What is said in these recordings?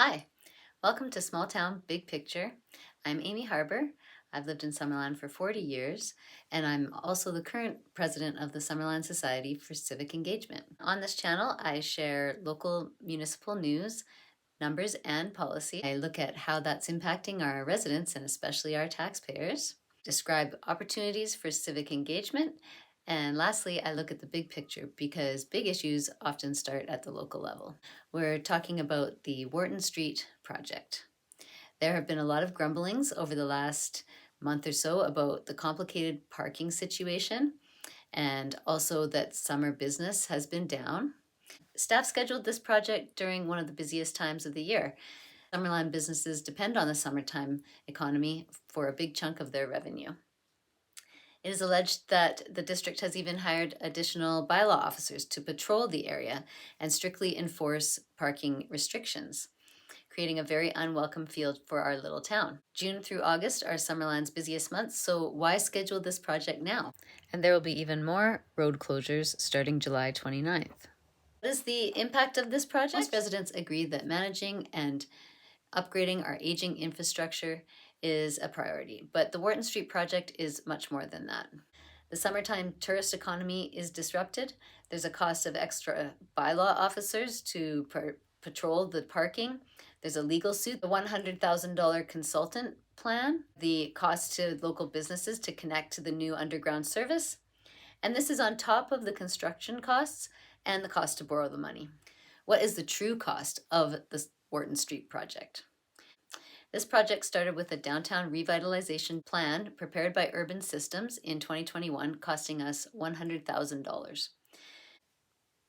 Hi, welcome to Small Town Big Picture. I'm Amy Harbour. I've lived in Summerland for 40 years, and I'm also the current president of the Summerland Society for Civic Engagement. On this channel, I share local municipal news, numbers, and policy. I look at how that's impacting our residents and especially our taxpayers, describe opportunities for civic engagement, and lastly, I look at the big picture because big issues often start at the local level. We're talking about the Wharton Street Project. There have been a lot of grumblings over the last month or so about the complicated parking situation and also that summer business has been down. Staff scheduled this project during one of the busiest times of the year. Summerland businesses depend on the summertime economy for a big chunk of their revenue. It is alleged that the district has even hired additional bylaw officers to patrol the area and strictly enforce parking restrictions, creating a very unwelcome field for our little town. June through August are Summerland's busiest months, so why schedule this project now? And there will be even more road closures starting July 29th. What is the impact of this project? Most residents agree that managing and upgrading our aging infrastructure is a priority, but the Wharton Street project is much more than that. The summertime tourist economy is disrupted. There's a cost of extra bylaw officers to patrol the parking. There's a legal suit, the $100,000 consultant plan, the cost to local businesses to connect to the new underground service. And this is on top of the construction costs and the cost to borrow the money. What is the true cost of the Wharton Street project? This project started with a downtown revitalization plan prepared by Urban Systems in 2021, costing us $100,000.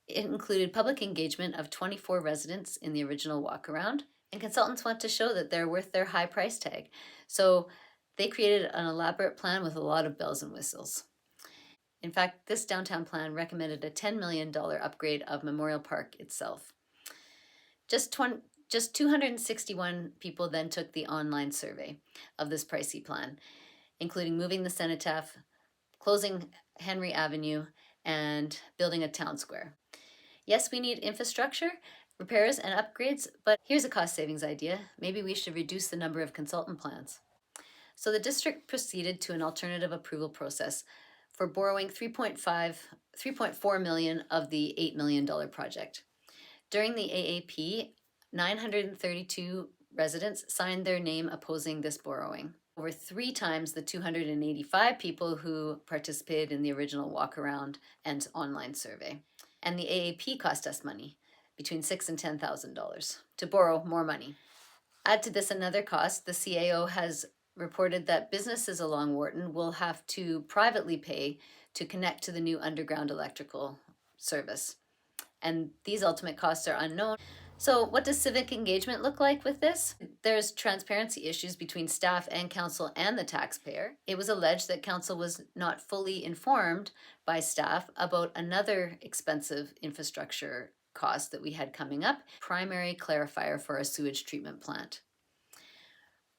It included public engagement of 24 residents in the original walkaround, and consultants want to show that they're worth their high price tag. So they created an elaborate plan with a lot of bells and whistles. In fact, this downtown plan recommended a $10 million upgrade of Memorial Park itself. Just 261 people then took the online survey of this pricey plan, including moving the cenotaph, closing Henry Avenue, and building a town square. Yes, we need infrastructure, repairs, and upgrades, but here's a cost savings idea. Maybe we should reduce the number of consultant plans. So the district proceeded to an alternative approval process for borrowing $3.4 million of the $8 million project. During the AAP, 932 residents signed their name opposing this borrowing, over 3 times the 285 people who participated in the original walk-around and online survey. And the AAP cost us money, between $6,000 and $10,000, to borrow more money. Add to this another cost. The CAO has reported that businesses along Wharton will have to privately pay to connect to the new underground electrical service. And these ultimate costs are unknown. So what does civic engagement look like with this? There's transparency issues between staff and council and the taxpayer. It was alleged that council was not fully informed by staff about another expensive infrastructure cost that we had coming up, primary clarifier for our sewage treatment plant.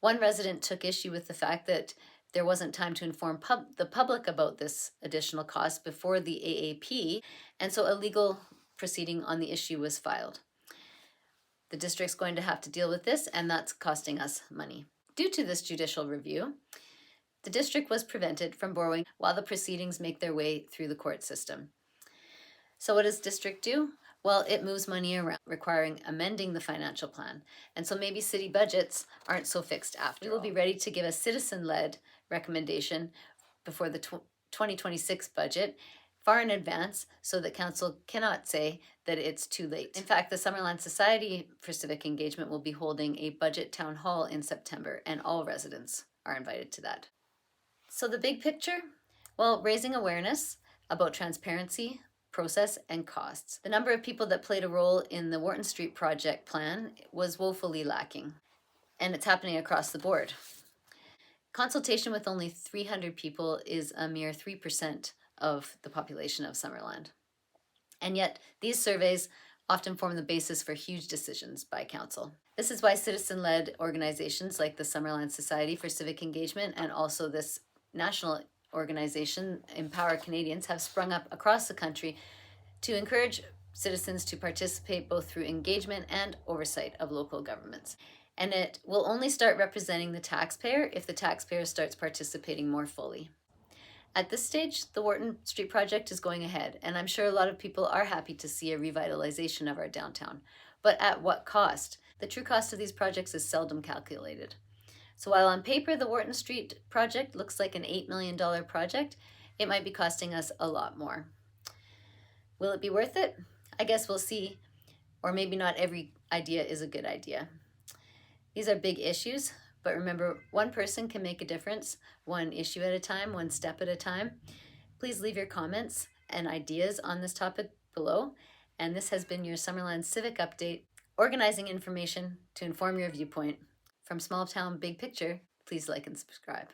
One resident took issue with the fact that there wasn't time to inform the public about this additional cost before the AAP, and so a legal proceeding on the issue was filed. The district's going to have to deal with this, and that's costing us money. Due to this judicial review, the district was prevented from borrowing while the proceedings make their way through the court system. So what does district do? Well, it moves money around, requiring amending the financial plan. And so maybe city budgets aren't so fixed after all. We will be ready to give a citizen-led recommendation before the 2026 budget far in advance so that council cannot say that it's too late. In fact, the Summerland Society for Civic Engagement will be holding a budget town hall in September, and all residents are invited to that. So the big picture? Well, raising awareness about transparency, process, and costs. The number of people that played a role in the Wharton Street project plan was woefully lacking, and it's happening across the board. Consultation with only 300 people is a mere 3% of the population of Summerland. And yet, these surveys often form the basis for huge decisions by council. This is why citizen-led organizations like the Summerland Society for Civic Engagement and also this national organization, Empower Canadians, have sprung up across the country to encourage citizens to participate both through engagement and oversight of local governments. And it will only start representing the taxpayer if the taxpayer starts participating more fully. At this stage, the Wharton Street Project is going ahead, and I'm sure a lot of people are happy to see a revitalization of our downtown. But at what cost? The true cost of these projects is seldom calculated. So while on paper the Wharton Street Project looks like an $8 million project, it might be costing us a lot more. Will it be worth it? I guess we'll see, or maybe not every idea is a good idea. These are big issues, but remember, one person can make a difference, one issue at a time, one step at a time. Please leave your comments and ideas on this topic below. And this has been your Summerland Civic Update, organizing information to inform your viewpoint. From Small Town Big Picture, please like and subscribe.